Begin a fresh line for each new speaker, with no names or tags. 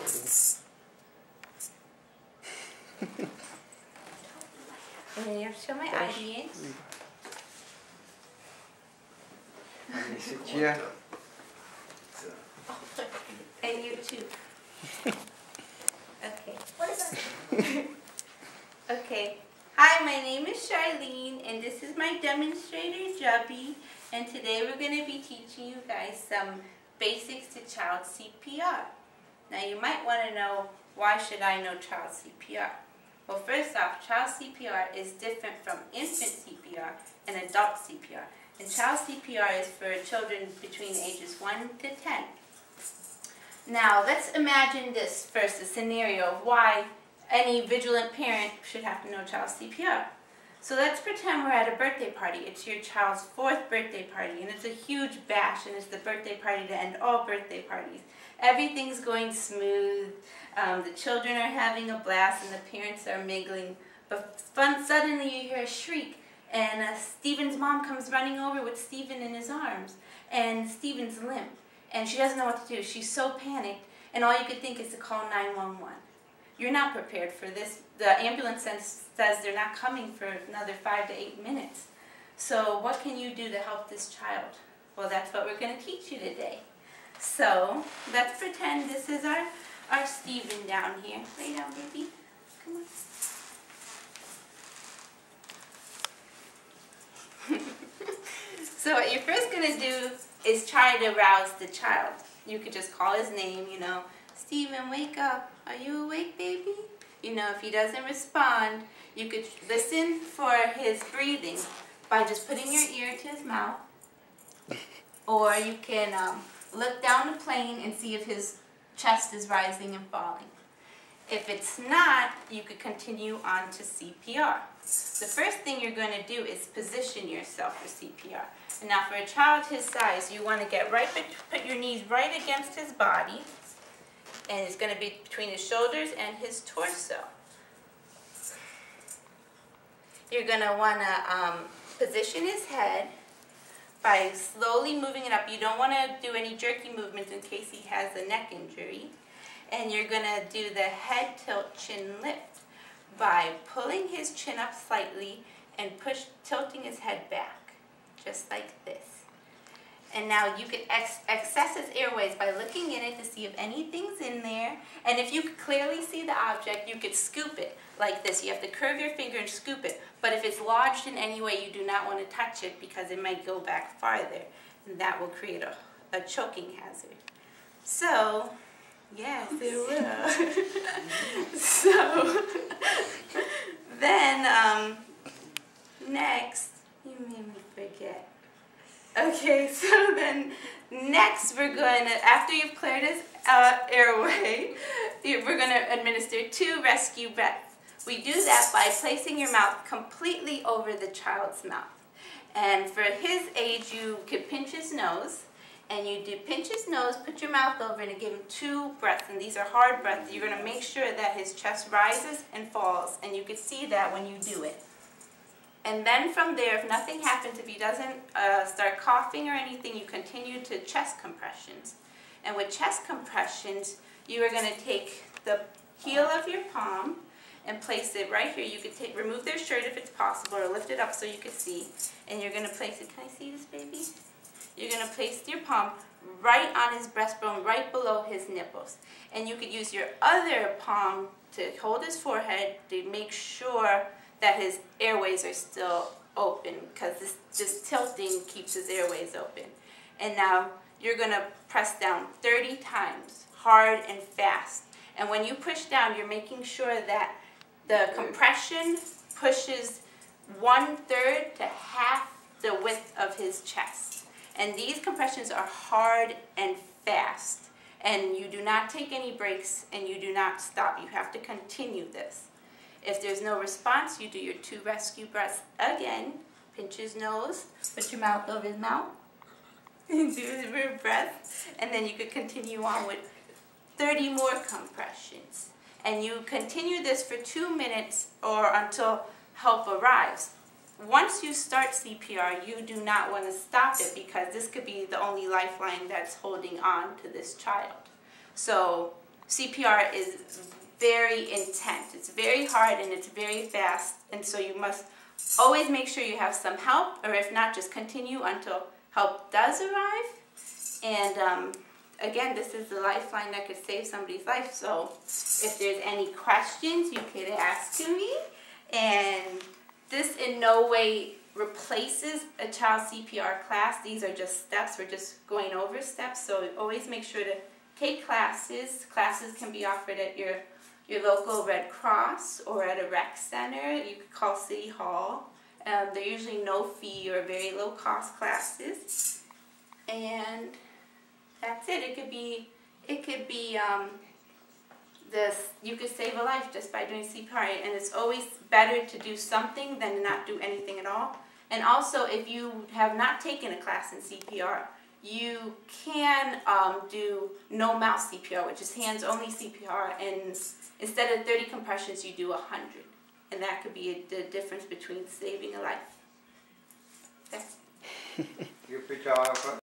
And then you have to show my audience.
Allez, c'est qui?
And you too. Okay.
What is that?
Okay. Hi, my name is Charlene, and this is my demonstrator, Jubby. And today we're going to be teaching you guys some basics to child CPR. Now, you might want to know, why should I know child CPR? Well, first off, child CPR is different from infant CPR and adult CPR. And child CPR is for children between ages 1 to 10. Now, let's imagine this first, a scenario of why any vigilant parent should have to know child CPR. So let's pretend we're at a birthday party. It's your child's 4th birthday party, and it's a huge bash, and it's the birthday party to end all birthday parties. Everything's going smooth, the children are having a blast, and the parents are mingling, but suddenly you hear a shriek, and Steven's mom comes running over with Steven in his arms, and Steven's limp, and she doesn't know what to do. She's so panicked, and all you could think is to call 911. You're not prepared for this. The ambulance says they're not coming for another 5 to 8 minutes. So what can you do to help this child? Well, that's what we're going to teach you today. So let's pretend this is our Steven down here. Lay down, baby. Come on. So what you're first going to do is try to rouse the child. You could just call his name, you know. Steven, wake up. Are you awake, baby? You know, if he doesn't respond, you could listen for his breathing by just putting your ear to his mouth. Or you can look down the plane and see if his chest is rising and falling. If it's not, you could continue on to CPR. The first thing you're going to do is position yourself for CPR. And now for a child his size, you want to get put your knees right against his body. And it's going to be between his shoulders and his torso. You're going to want to position his head by slowly moving it up. You don't want to do any jerky movements in case he has a neck injury. And you're going to do the head tilt chin lift by pulling his chin up slightly and tilting his head back, just like this. And now you can access his airways by looking in it to see if anything's in there. And if you could clearly see the object, you could scoop it like this. You have to curve your finger and scoop it. But if it's lodged in any way, you do not want to touch it because it might go back farther. And that will create a choking hazard. So, yes, it will. So, then, next, you made me forget. Okay, so then next we're going to, after you've cleared his airway, we're going to administer 2 rescue breaths. We do that by placing your mouth completely over the child's mouth. And for his age, you could pinch his nose. And you do pinch his nose, put your mouth over it, and give him 2 breaths. And these are hard breaths. You're going to make sure that his chest rises and falls. And you can see that when you do it. And then from there, if nothing happens, if he doesn't start coughing or anything, you continue to chest compressions. And with chest compressions, you are going to take the heel of your palm and place it right here. You could remove their shirt if it's possible, or lift it up so you can see. And you're going to place it, can I see this, baby? You're going to place your palm right on his breastbone, right below his nipples. And you could use your other palm to hold his forehead to make sure that his airways are still open, because this tilting keeps his airways open. And now you're going to press down 30 times, hard and fast. And when you push down, you're making sure that the compression pushes 1/3 to half the width of his chest. And these compressions are hard and fast. And you do not take any breaks, and you do not stop. You have to continue this. If there's no response, you do your 2 rescue breaths again. Pinch his nose, put your mouth over his mouth, and do your breath. And then you could continue on with 30 more compressions. And you continue this for 2 minutes or until help arrives. Once you start CPR, you do not want to stop it, because this could be the only lifeline that's holding on to this child. So CPR is very intense. It's very hard and it's very fast, and so you must always make sure you have some help, or if not, just continue until help does arrive. And again, this is the lifeline that could save somebody's life, so if there's any questions, you could ask me. And this in no way replaces a child CPR class. These are just steps. We're just going over steps, so always make sure to take classes. Classes can be offered at your local Red Cross or at a rec center. You could call City Hall. They're usually no fee or very low cost classes. And that's it. It could be you could save a life just by doing CPR, and it's always better to do something than to not do anything at all. And also, if you have not taken a class in CPR, you can do no mouth CPR, which is hands-only CPR, and instead of 30 compressions, you do 100. And that could be the difference between saving a life. That's
You put your